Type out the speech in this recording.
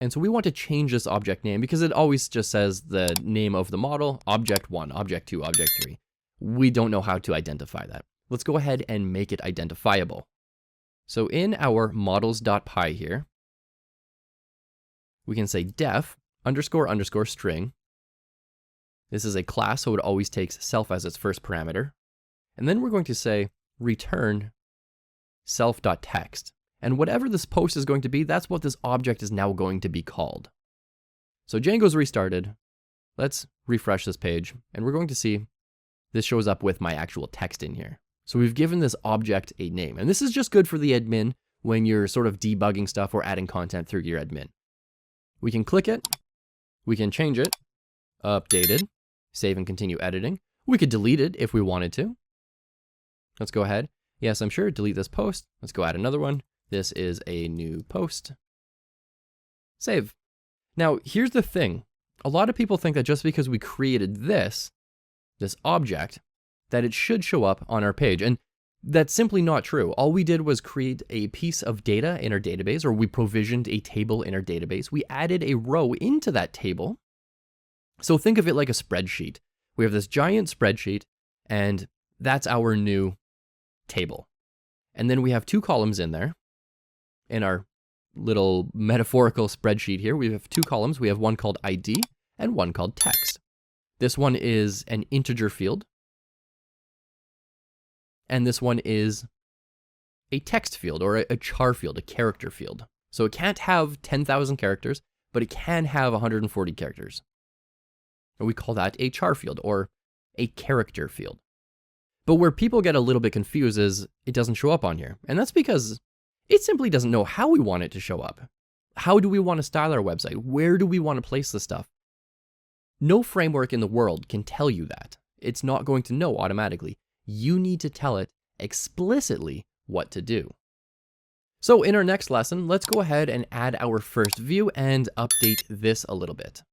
And so we want to change this object name because it always just says the name of the model, object 1, object 2, object 3. We don't know how to identify that. Let's go ahead and make it identifiable. So in our models.py here, we can say def __ string. This is a class, so it always takes self as its first parameter. And then we're going to say return self.text. And whatever this post is going to be, that's what this object is now going to be called. So Django's restarted. Let's refresh this page, and we're going to see this shows up with my actual text in here. So we've given this object a name, and this is just good for the admin when you're sort of debugging stuff or adding content through your admin. We can click it, we can change it, updated, save and continue editing. We could delete it if we wanted to. Let's go ahead. Yes, I'm sure, delete this post. Let's go add another one. This is a new post. Save. Now, here's the thing. A lot of people think that just because we created this object, that it should show up on our page. And that's simply not true. All we did was create a piece of data in our database, or we provisioned a table in our database. We added a row into that table. So think of it like a spreadsheet. We have this giant spreadsheet, and that's our new table. And then we have 2 columns in there. In our little metaphorical spreadsheet here, we have 2 columns. We have one called ID and one called text. This one is an integer field. And this one is a text field or a char field, a character field. So it can't have 10,000 characters, but it can have 140 characters. And we call that a char field or a character field. But where people get a little bit confused is it doesn't show up on here. And that's because it simply doesn't know how we want it to show up. How do we want to style our website? Where do we want to place this stuff? No framework in the world can tell you that. It's not going to know automatically. You need to tell it explicitly what to do. So in our next lesson, let's go ahead and add our first view and update this a little bit.